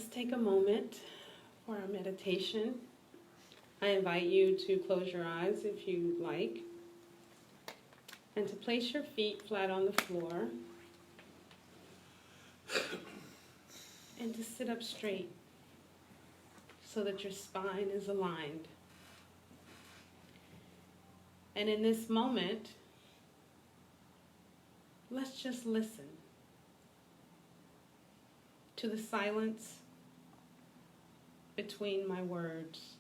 Let's take a moment for our meditation. I invite you to close your eyes if you like, and to place your feet flat on the floor, and to sit up straight so that your spine is aligned. And in this moment, let's just listen to the silence between my words.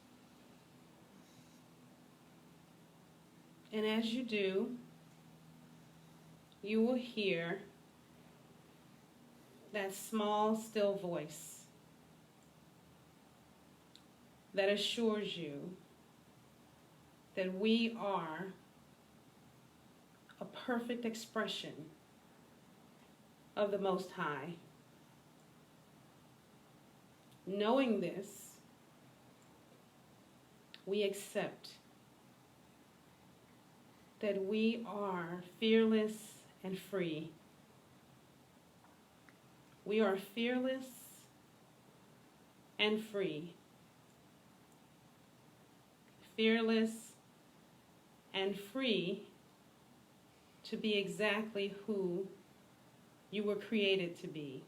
And as you do, you will hear that small, still voice that assures you that we are a perfect expression of the Most High. Knowing this, we accept that we are fearless and free. We are fearless and free. Fearless and free to be exactly who you were created to be.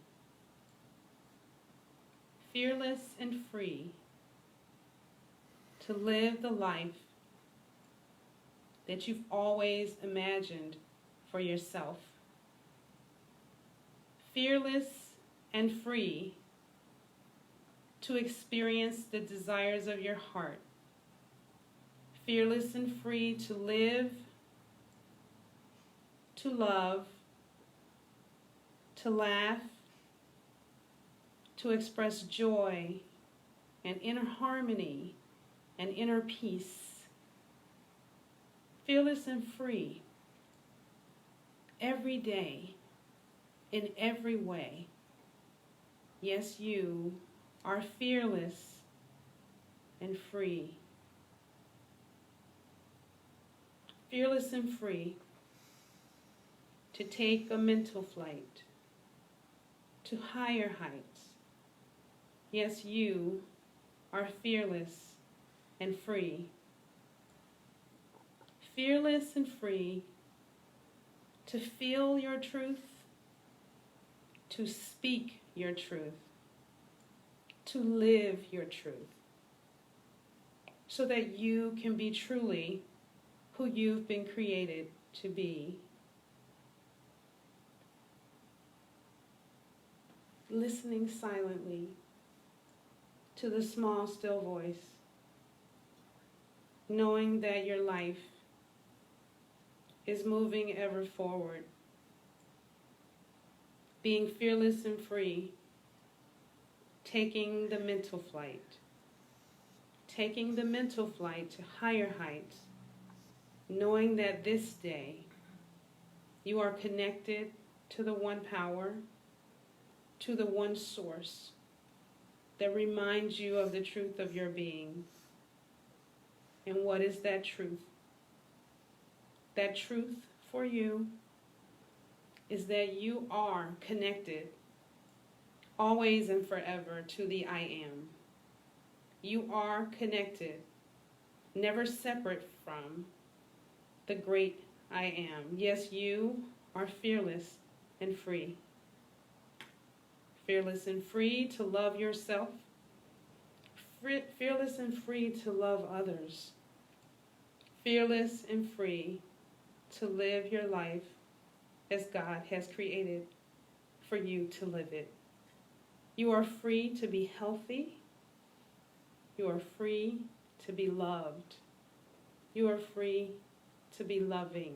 Fearless and free to live the life that you've always imagined for yourself. Fearless and free to experience the desires of your heart. Fearless and free to live, to love, to laugh, to express joy and inner harmony and inner peace. Fearless and free every day, in every way. Yes, you are fearless and free. Fearless and free to take a mental flight to higher heights. Yes, you are fearless and free. Fearless and free to feel your truth, to speak your truth, to live your truth, so that you can be truly who you've been created to be. Listening silently to the small, still voice, knowing that your life is moving ever forward, being fearless and free, taking the mental flight to higher heights, knowing that this day you are connected to the one power, to the one source that reminds you of the truth of your being. And what is that truth? That truth for you is that you are connected always and forever to the I am. You are connected, never separate from the great I am. Yes, you are fearless and free. Fearless and free to love yourself. Fearless and free to love others. Fearless and free to live your life as God has created for you to live it. You are free to be healthy. You are free to be loved. You are free to be loving.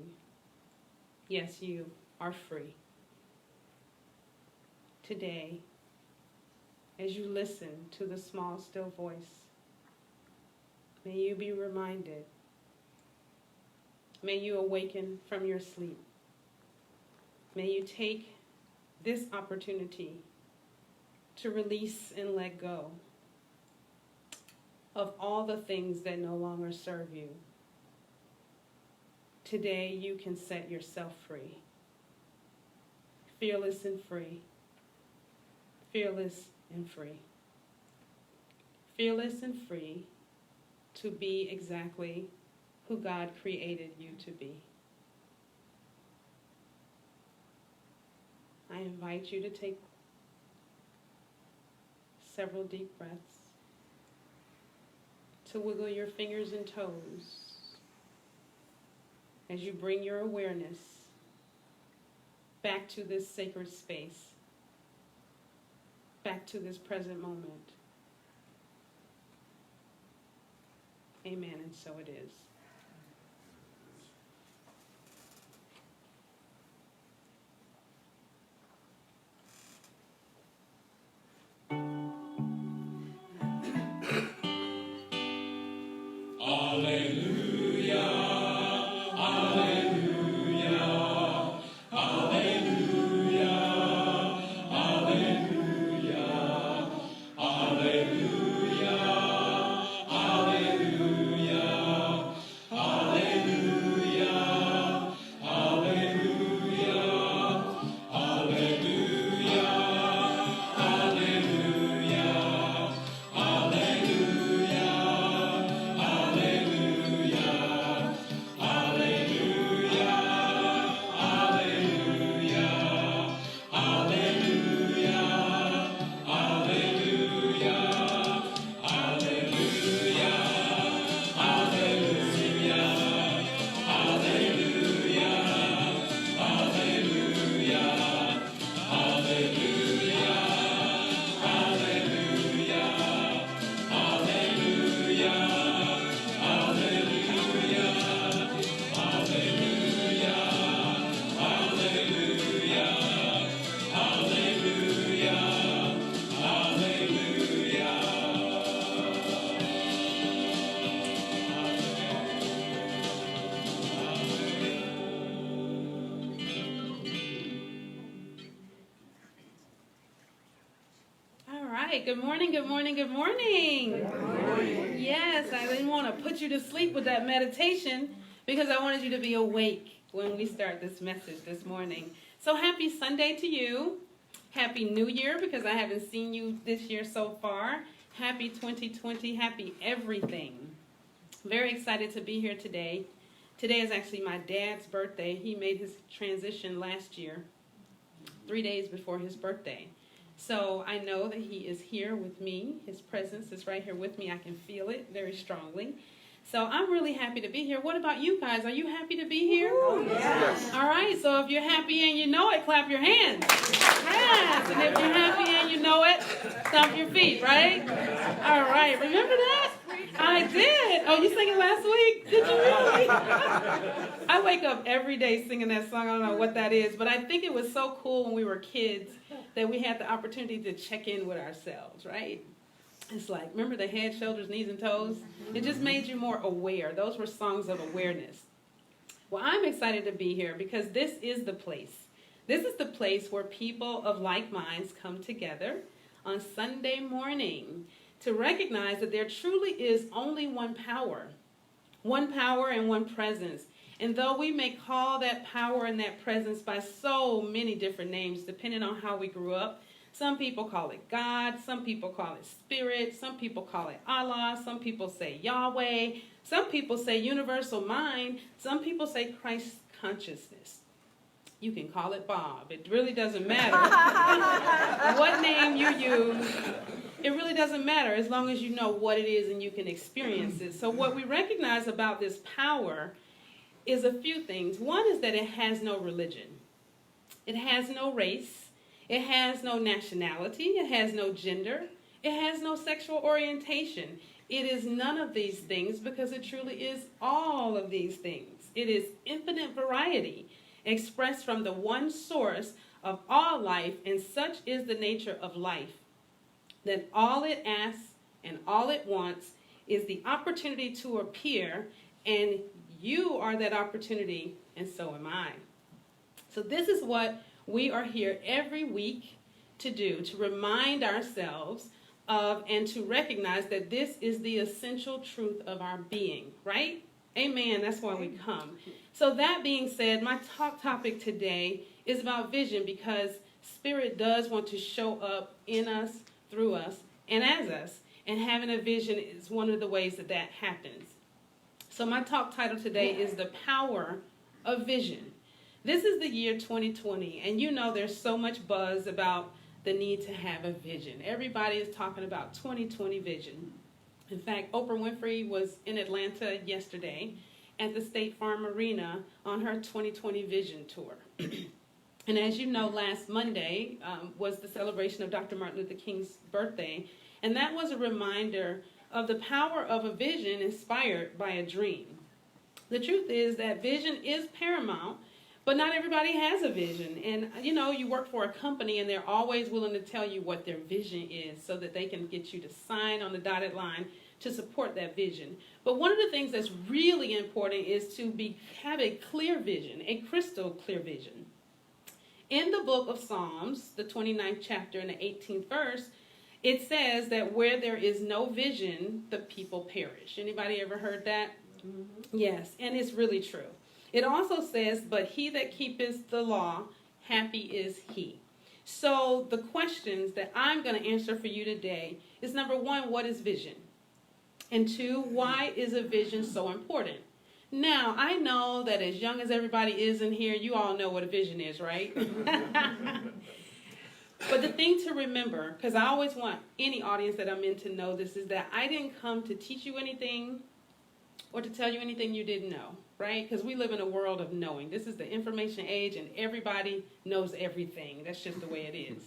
Yes, you are free. Today, as you listen to the small, still voice, may you be reminded. May you awaken from your sleep. May you take this opportunity to release and let go of all the things that no longer serve you. Today you can set yourself free. Fearless and free. Fearless and free. fearless and free to be exactly who God created you to be. I invite you to take several deep breaths, to wiggle your fingers and toes as you bring your awareness back to this sacred space, back to this present moment. Amen, and so it is. Good morning, good morning, good morning. Good morning. Yes, I didn't want to put you to sleep with that meditation because I wanted you to be awake when we start this message this morning. So happy Sunday to you. Happy New Year because I haven't seen you this year so far. Happy 2020. Happy everything. Very excited to be here today. Today is actually my dad's birthday. He made his transition last year, 3 days before his birthday. So I know that he is here with me. His presence is right here with me. I can feel it very strongly. So I'm really happy to be here. What about you guys? Are you happy to be here? Oh, yes. All right. So if you're happy and you know it, clap your hands. Yes. And if you're happy and you know it, stomp your feet, right? All right. Remember that? I did. Oh, you sang it last week? Did you really? I wake up every day singing that song. I don't know what that is, but I think it was so cool when we were kids that we had the opportunity to check in with ourselves, right? It's like, remember the head, shoulders, knees, and toes? It just made you more aware. Those were songs of awareness. Well, I'm excited to be here because this is the place. This is the place where people of like minds come together on Sunday morning to recognize that there truly is only one power and one presence. And though we may call that power and that presence by so many different names, depending on how we grew up, some people call it God, some people call it Spirit, some people call it Allah, some people say Yahweh, some people say universal mind, some people say Christ consciousness. You can call it Bob. It really doesn't matter what name you use. It really doesn't matter as long as you know what it is and you can experience it. So what we recognize about this power is a few things. One is that it has no religion. It has no race. It has no nationality. It has no gender. It has no sexual orientation. It is none of these things because it truly is all of these things. It is infinite variety expressed from the one source of all life, and such is the nature of life, that all it asks and all it wants is the opportunity to appear, and you are that opportunity, and so am I. So this is what we are here every week to do, to remind ourselves of and to recognize that this is the essential truth of our being, right? Amen. That's why we come. So that being said, my talk topic today is about vision because Spirit does want to show up in us, through us, and as us. And having a vision is one of the ways that that happens. So my talk title today is The Power of Vision. This is the year 2020, and you know there's so much buzz about the need to have a vision. Everybody is talking about 2020 vision. In fact, Oprah Winfrey was in Atlanta yesterday at the State Farm Arena on her 2020 vision tour. And as you know, last Monday was the celebration of Dr. Martin Luther King's birthday, and that was a reminder of the power of a vision inspired by a dream. The truth is that vision is paramount, but not everybody has a vision. And you know, you work for a company and they're always willing to tell you what their vision is so that they can get you to sign on the dotted line to support that vision. But one of the things that's really important is to have a clear vision, a crystal clear vision. In the book of Psalms, the 29th chapter and the 18th verse, it says that where there is no vision, the people perish. Anybody ever heard that? Mm-hmm. Yes, and it's really true. It also says, but he that keepeth the law, happy is he. So the questions that I'm going to answer for you today is, number one, what is vision? And two, why is a vision so important? Now, I know that as young as everybody is in here, you all know what a vision is, right? But the thing to remember, because I always want any audience that I'm in to know this, is that I didn't come to teach you anything or to tell you anything you didn't know, right? Because we live in a world of knowing. This is the information age, and everybody knows everything. That's just the way it is.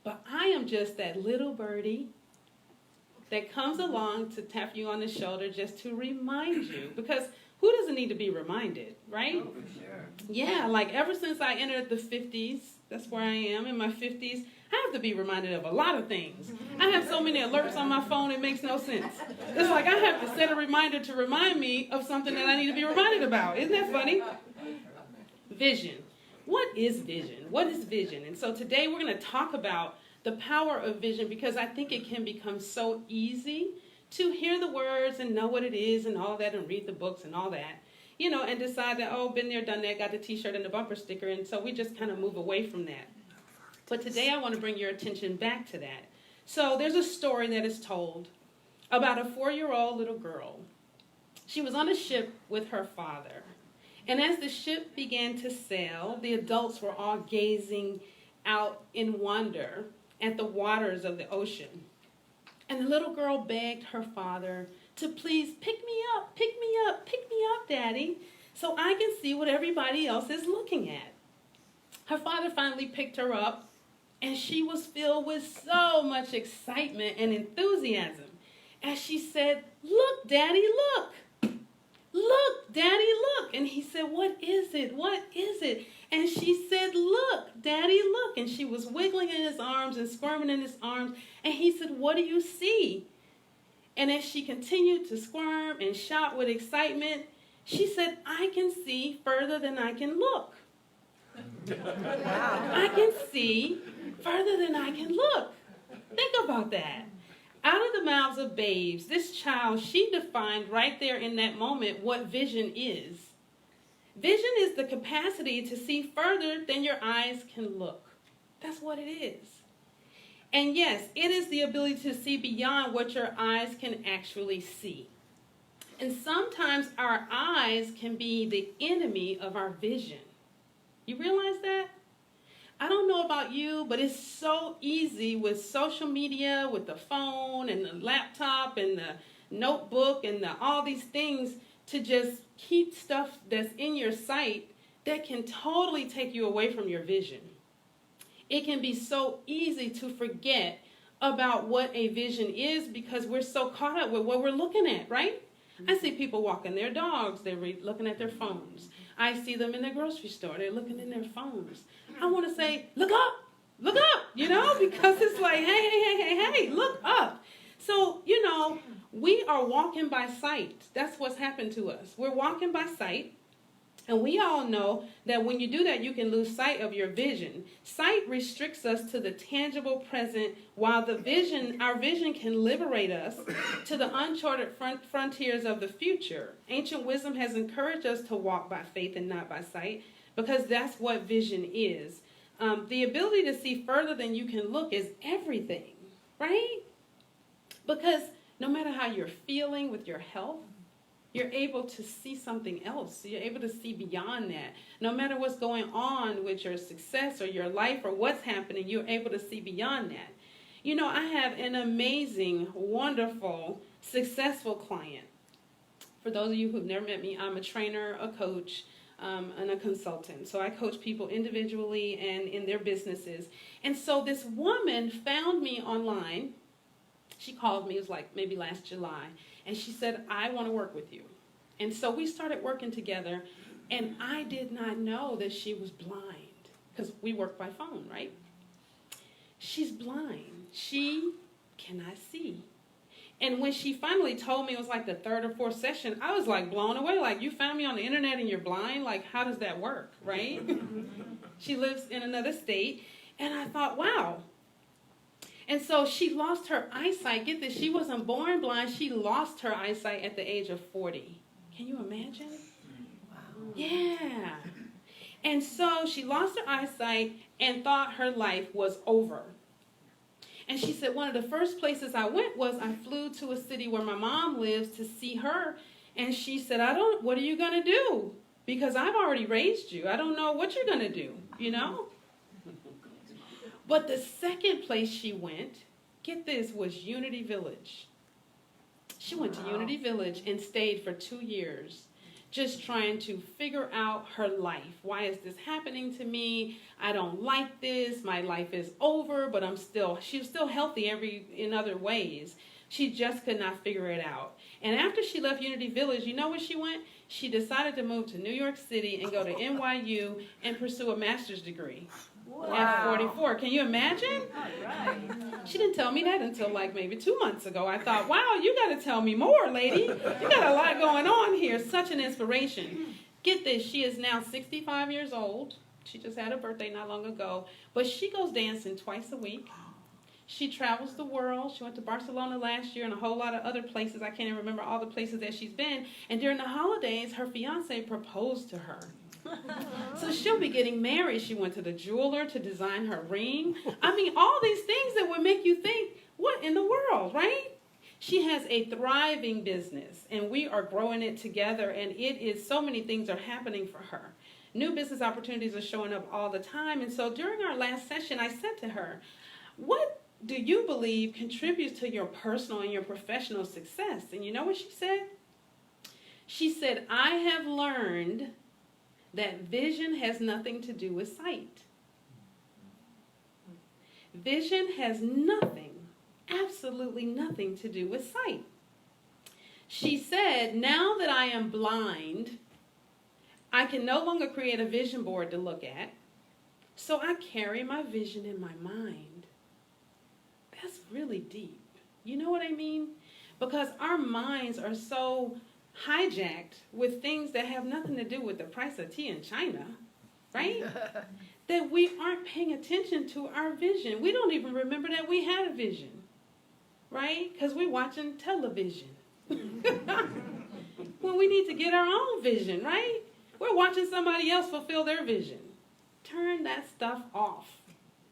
But I am just that little birdie that comes along to tap you on the shoulder just to remind you. Because who doesn't need to be reminded, right? Oh, for sure. Yeah, like ever since I entered the 50s, that's where I am, in my 50s, I have to be reminded of a lot of things. I have so many alerts on my phone, it makes no sense. It's like I have to set a reminder to remind me of something that I need to be reminded about. Isn't that funny? Vision. What is vision? What is vision? And so today we're going to talk about the power of vision, because I think it can become so easy to hear the words and know what it is and all that and read the books and all that, you know, and decide that, oh, been there, done that, got the t-shirt and the bumper sticker, and so we just kind of move away from that. But today I want to bring your attention back to that. So there's a story that is told about a 4-year-old little girl. She was on a ship with her father, and as the ship began to sail, the adults were all gazing out in wonder at the waters of the ocean. And the little girl begged her father to please pick me up, Daddy, so I can see what everybody else is looking at. Her father finally picked her up, and she was filled with so much excitement and enthusiasm as she said, "Look, Daddy, look. Look, Daddy, look." And he said, "What is it? What is it?" And she said, "Look, Daddy, look." And she was wiggling in his arms and squirming in his arms. And he said, "What do you see?" And as she continued to squirm and shout with excitement, she said, "I can see further than I can look. Wow. I can see further than I can look." Think about that. Out of the mouths of babes, this child, she defined right there in that moment what vision is. Vision is the capacity to see further than your eyes can look. That's what it is. And yes, it is the ability to see beyond what your eyes can actually see. And sometimes our eyes can be the enemy of our vision. You realize that? I don't know about you, but it's so easy with social media, with the phone and the laptop and the notebook and all these things to just keep stuff that's in your sight that can totally take you away from your vision. It can be so easy to forget about what a vision is because we're so caught up with what we're looking at, right? I see people walking their dogs, they're looking at their phones. I see them in the grocery store, they're looking in their phones. I want to say, look up, you know, because it's like, hey, look up. So, you know, we are walking by sight. That's what's happened to us. We're walking by sight. And we all know that when you do that, you can lose sight of your vision. Sight restricts us to the tangible present, while our vision can liberate us to the uncharted frontiers of the future. Ancient wisdom has encouraged us to walk by faith and not by sight, because that's what vision is. The ability to see further than you can look is everything, right? Because no matter how you're feeling with your health, you're able to see something else. You're able to see beyond that. No matter what's going on with your success or your life or what's happening, you're able to see beyond that. You know, I have an amazing, wonderful, successful client. For those of you who've never met me, I'm a trainer, a coach, and a consultant. So I coach people individually and in their businesses. And so this woman found me online. She called me, it was like maybe last July, and she said, I want to work with you. And so we started working together, and I did not know that she was blind, because we work by phone, right? She's blind. She cannot see. And when she finally told me, it was like the third or fourth session, I was like blown away. Like, you found me on the internet and you're blind? Like, how does that work, right? She lives in another state. And I thought, wow. And so she lost her eyesight. Get this, she wasn't born blind. She lost her eyesight at the age of 40. Can you imagine? Wow. Yeah. And so she lost her eyesight and thought her life was over. And she said, one of the first places I went was I flew to a city where my mom lives to see her. And she said, what are you going to do? Because I've already raised you. I don't know what you're going to do, you know? But the second place she went, get this, was Unity Village. She went to Unity Village and stayed for 2 years, just trying to figure out her life. Why is this happening to me? I don't like this. My life is over, but she was still healthy in other ways. She just could not figure it out. And after she left Unity Village, you know where she went? She decided to move to New York City and go to NYU and pursue a master's degree. Wow. At 44. Can you imagine? All right. She didn't tell me that until like maybe 2 months ago. I thought, wow, you got to tell me more, lady. You got a lot going on here. Such an inspiration. Get this, she is now 65 years old. She just had a birthday not long ago. But she goes dancing twice a week. She travels the world. She went to Barcelona last year and a whole lot of other places. I can't even remember all the places that she's been. And during the holidays, her fiance proposed to her. So she'll be getting married. She went to the jeweler to design her ring. I mean, all these things that would make you think, what in the world, right? She has a thriving business, and we are growing it together, and so many things are happening for her. New business opportunities are showing up all the time. And so during our last session, I said to her, what do you believe contributes to your personal and your professional success? And you know what she said? She said, I have learned that vision has nothing to do with sight. Vision has nothing, absolutely nothing to do with sight. She said, now that I am blind, I can no longer create a vision board to look at, so I carry my vision in my mind. That's really deep. You know what I mean? Because our minds are so hijacked with things that have nothing to do with the price of tea in China, right? That we aren't paying attention to our vision. We don't even remember that we had a vision, right? Because we're watching television. When we need to get our own vision, right? We're watching somebody else fulfill their vision. Turn that stuff off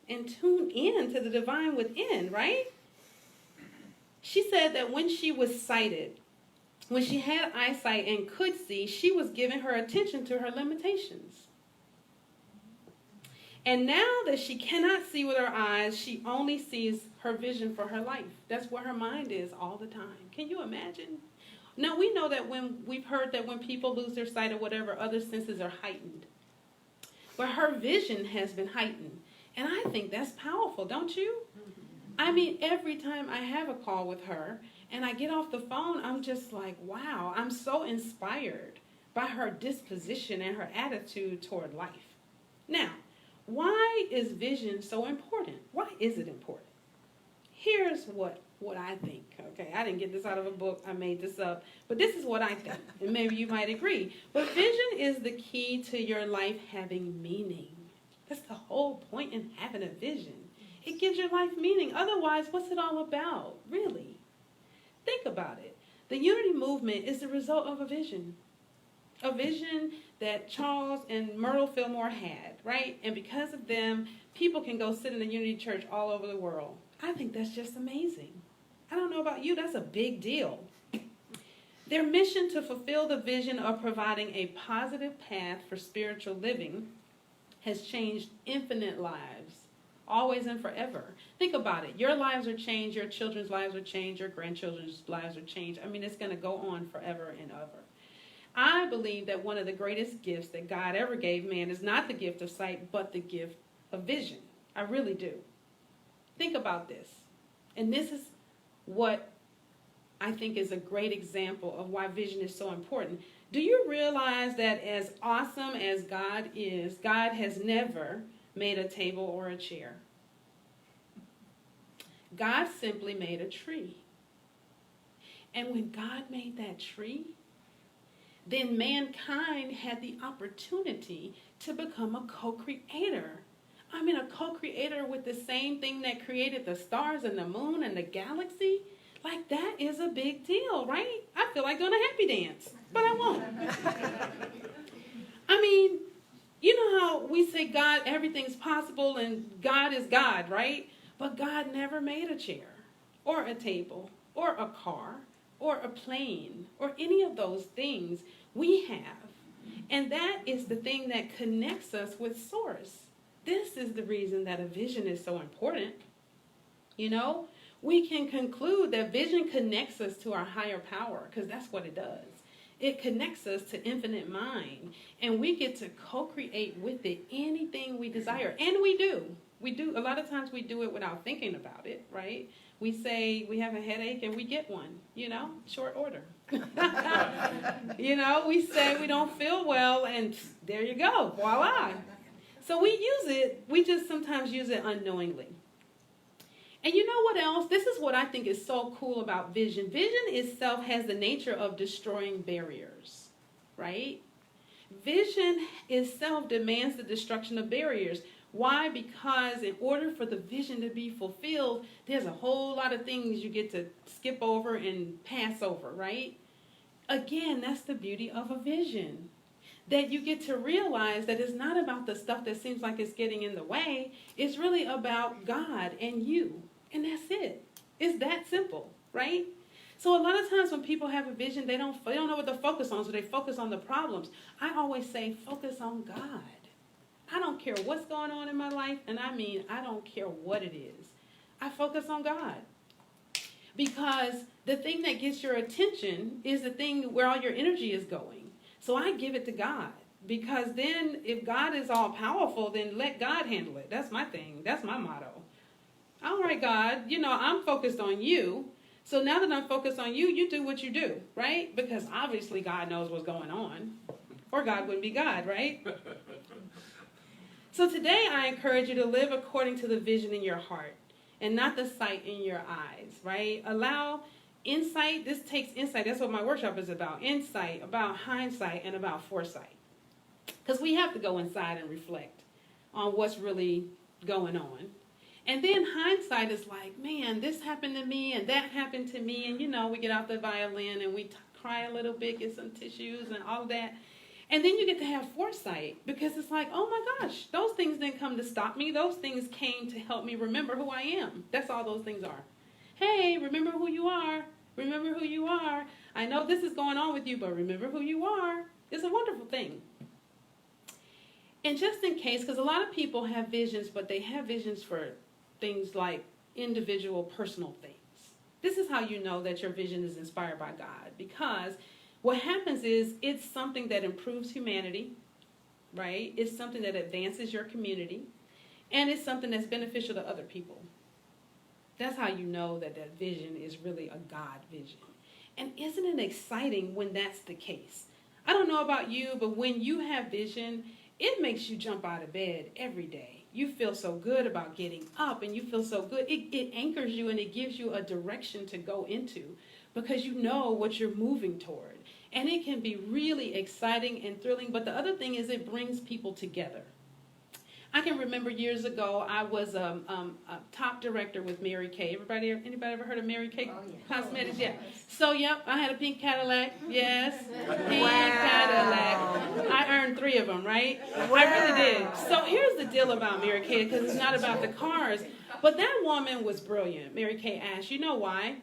and tune in to the divine within, right? She said that when she was sighted, when she had eyesight and could see, she was giving her attention to her limitations. And now that she cannot see with her eyes, she only sees her vision for her life. That's where her mind is all the time. Can you imagine? Now, we know that we've heard that when people lose their sight or whatever, other senses are heightened. But her vision has been heightened. And I think that's powerful, don't you? I mean, every time I have a call with her, and I get off the phone, I'm just like, wow, I'm so inspired by her disposition and her attitude toward life. Now, why is vision so important? Why is it important? Here's what I think, okay? I didn't get this out of a book. I made this up. But this is what I think, and maybe you might agree. But vision is the key to your life having meaning. That's the whole point in having a vision. It gives your life meaning. Otherwise, what's it all about, really? Think about it. The Unity movement is the result of a vision that Charles and Myrtle Fillmore had, right? And because of them, people can go sit in the Unity Church all over the world. I think that's just amazing. I don't know about about you, that's a big deal. Their mission to fulfill the vision of providing a positive path for spiritual living has changed infinite lives, always and forever. Think about it. Your lives are changed, your children's lives are changed, your grandchildren's lives are changed. I mean, it's going to go on forever and ever. I believe that one of the greatest gifts that God ever gave man is not the gift of sight, but the gift of vision. I really do. Think about this. And this is what I think is a great example of why vision is so important. Do you realize that as awesome as God is, God has never made a table or a chair? God simply made a tree. And when God made that tree, then mankind had the opportunity to become a co-creator. I mean, a co-creator with the same thing that created the stars and the moon and the galaxy. Like, that is a big deal, right? I feel like doing a happy dance, but I won't. I mean, you know how we say God, everything's possible and God is God, right? But God never made a chair or a table or a car or a plane or any of those things we have. And that is the thing that connects us with Source. This is the reason that a vision is so important. You know, we can conclude that vision connects us to our higher power, because that's what it does. It connects us to infinite mind, and we get to co-create with it anything we desire. And we do. A lot of times we do it without thinking about it, right? We say we have a headache and we get one, short order. We say we don't feel well and there you go, voila. So we use it, we just sometimes use it unknowingly. And you know what else? This is what I think is so cool about vision. Vision itself has the nature of destroying barriers, right? Vision itself demands the destruction of barriers. Why? Because in order for the vision to be fulfilled, there's a whole lot of things you get to skip over and pass over, right? Again, that's the beauty of a vision. That you get to realize that it's not about the stuff that seems like it's getting in the way. It's really about God and you. And that's it. It's that simple, right? So a lot of times when people have a vision, they don't know what to focus on, so they focus on the problems. I always say, focus on God. I don't care what's going on in my life, and I mean, I don't care what it is. I focus on God. Because the thing that gets your attention is the thing where all your energy is going. So I give it to God. Because then if God is all powerful, then let God handle it. That's my thing. That's my motto. All right, God, I'm focused on you. So now that I'm focused on you, you do what you do, right? Because obviously God knows what's going on. Or God wouldn't be God, right? So today I encourage you to live according to the vision in your heart and not the sight in your eyes, right? Allow insight. This takes insight. That's what my workshop is about. Insight, about hindsight, and about foresight. Because we have to go inside and reflect on what's really going on. And then hindsight is like, man, this happened to me and that happened to me. And, we get out the violin and we cry a little bit, get some tissues and all that. And then you get to have foresight because it's like, oh my gosh, those things didn't come to stop me. Those things came to help me remember who I am. That's all those things are. Hey, remember who you are. Remember who you are. I know this is going on with you, but remember who you are. It's a wonderful thing. And just in case, because a lot of people have visions, but they have visions for things like individual personal things. This is how you know that your vision is inspired by God. Because what happens is it's something that improves humanity, right? It's something that advances your community. And it's something that's beneficial to other people. That's how you know that that vision is really a God vision. And isn't it exciting when that's the case? I don't know about you, but when you have vision, it makes you jump out of bed every day. You feel so good about getting up, and you feel so good. It anchors you, and it gives you a direction to go into because you know what you're moving toward. And it can be really exciting and thrilling, but the other thing is it brings people together. I can remember years ago, I was a top director with Mary Kay. Anybody ever heard of Mary Kay Cosmetics? Yeah. So, yep, I had a pink Cadillac. Yes, pink Cadillac. I earned 3 of them, right? Wow. I really did. So here's the deal about Mary Kay, because it's not about the cars. But that woman was brilliant, Mary Kay Ash. You know why?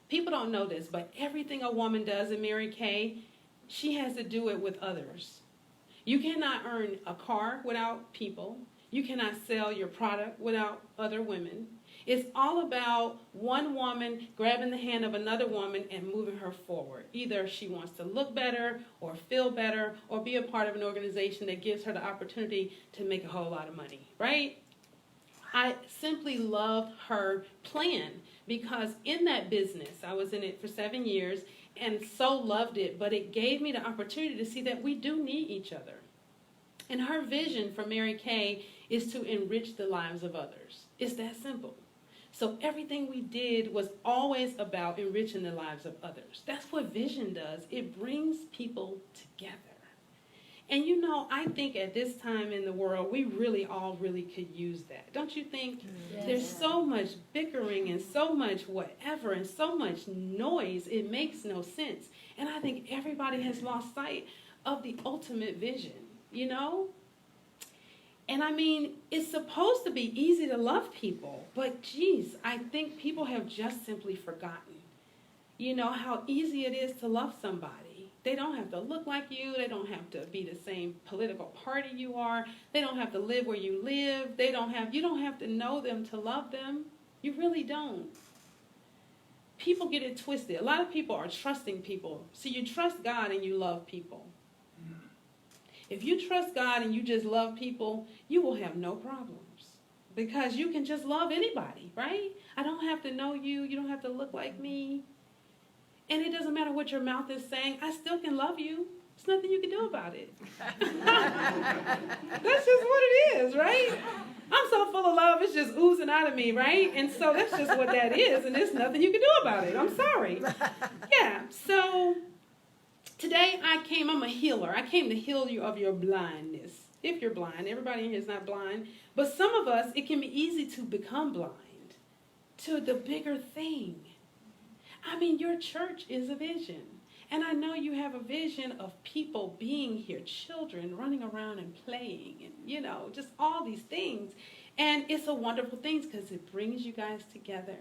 People don't know this, but everything a woman does in Mary Kay, she has to do it with others. You cannot earn a car without people. You cannot sell your product without other women. It's all about one woman grabbing the hand of another woman and moving her forward. Either she wants to look better or feel better or be a part of an organization that gives her the opportunity to make a whole lot of money, right? I simply loved her plan because in that business, I was in it for 7 years and so loved it, but it gave me the opportunity to see that we do need each other. And her vision for Mary Kay is to enrich the lives of others. It's that simple. So everything we did was always about enriching the lives of others. That's what vision does. It brings people together. And you know, I think at this time in the world, we all really could use that. Don't you think? Yes. There's so much bickering and so much whatever and so much noise, it makes no sense. And I think everybody has lost sight of the ultimate vision, you know? And I mean, it's supposed to be easy to love people, but geez, I think people have just simply forgotten, you know, how easy it is to love somebody. They don't have to look like you. They don't have to be the same political party you are. They don't have to live where you live. You don't have to know them to love them. You really don't. People get it twisted. A lot of people are trusting people. So you trust God and you love people. If you trust God and you just love people, you will have no problems because you can just love anybody, right? I don't have to know you. You don't have to look like me. And it doesn't matter what your mouth is saying. I still can love you. There's nothing you can do about it. That's just what it is, right? I'm so full of love, it's just oozing out of me, right? And so that's just what that is, and there's nothing you can do about it. I'm sorry. Yeah, so today I'm a healer. I came to heal you of your blindness. If you're blind, everybody in here is not blind. But some of us, it can be easy to become blind to the bigger thing. I mean, your church is a vision. And I know you have a vision of people being here, children running around and playing and, you know, just all these things. And it's a wonderful thing because it brings you guys together.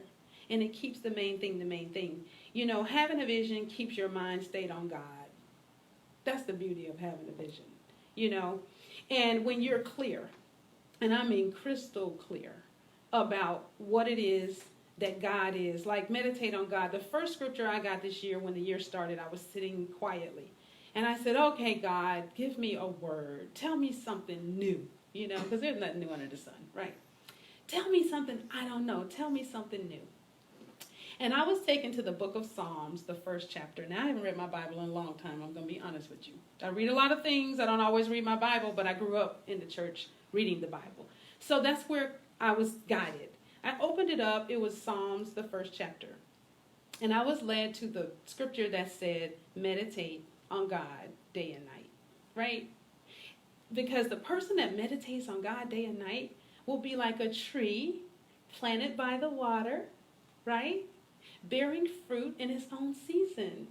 And it keeps the main thing the main thing. You know, having a vision keeps your mind stayed on God. That's the beauty of having a vision, you know. And when you're clear, and I mean crystal clear, about what it is that God is, like meditate on God. The first scripture I got this year when the year started, I was sitting quietly. And I said, okay, God, give me a word. Tell me something new, you know, because there's nothing new under the sun, right? Tell me something I don't know. Tell me something new. And I was taken to the book of Psalms, the first chapter. Now, I haven't read my Bible in a long time. I'm going to be honest with you. I read a lot of things. I don't always read my Bible, but I grew up in the church reading the Bible. So that's where I was guided. I opened it up. It was Psalms, the first chapter. And I was led to the scripture that said, meditate on God day and night, right? Because the person that meditates on God day and night will be like a tree planted by the water, right? Bearing fruit in its own season.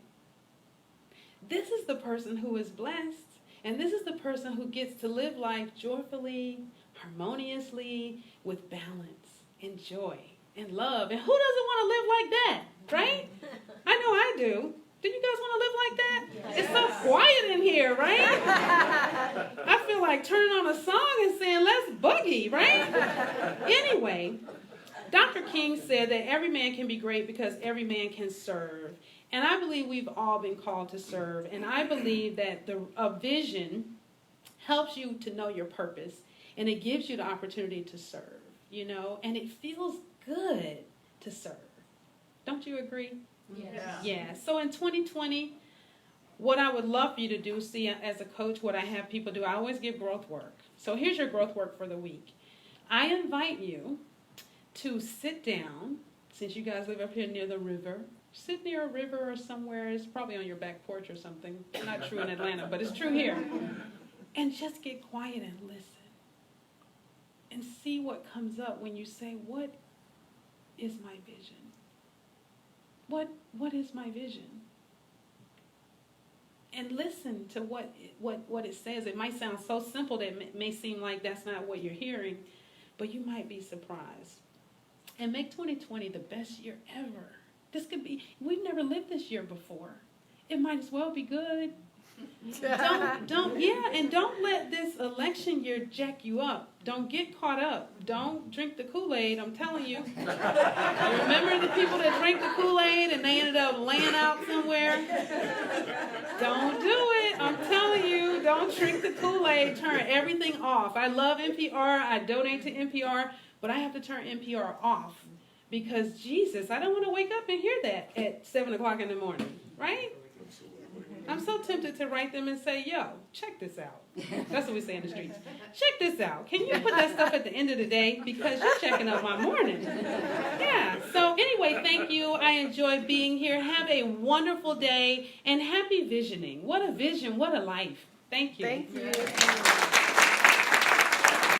This is the person who is blessed, and this is the person who gets to live life joyfully, harmoniously, with balance and joy and love. And who doesn't want to live like that, right? I know I do. Do you guys want to live like that? Yes. It's so quiet in here, right? I feel like turning on a song and saying, let's boogie, right? Anyway, Dr. King said that every man can be great because every man can serve. And I believe we've all been called to serve. And I believe that a vision helps you to know your purpose. And it gives you the opportunity to serve, you know. And it feels good to serve. Don't you agree? Yes. Yeah. So in 2020, what I would love for you to do, see, as a coach, what I have people do, I always give growth work. So here's your growth work for the week. I invite you to sit down, since you guys live up here near the river. Sit near a river or somewhere. It's probably on your back porch or something. Not true in Atlanta, but it's true here. And just get quiet and listen. And see what comes up when you say, what is my vision? What is my vision? And listen to what it says. It might sound so simple that it may seem like that's not what you're hearing, but you might be surprised. And make 2020 the best year ever. This could be, we've never lived this year before. It might as well be good. And don't let this election year jack you up. Don't get caught up. Don't drink the Kool-Aid, I'm telling you. Remember the people that drank the Kool-Aid and they ended up laying out somewhere? Don't do it, I'm telling you. Don't drink the Kool-Aid. Turn everything off. I love NPR. I donate to NPR, but I have to turn NPR off because Jesus, I don't want to wake up and hear that at 7 o'clock in the morning, right? I'm so tempted to write them and say, yo, check this out. That's what we say in the streets. Check this out. Can you put that stuff at the end of the day? Because you're checking up my morning. Yeah. So anyway, thank you. I enjoy being here. Have a wonderful day and happy visioning. What a vision. What a life. Thank you. Thank you.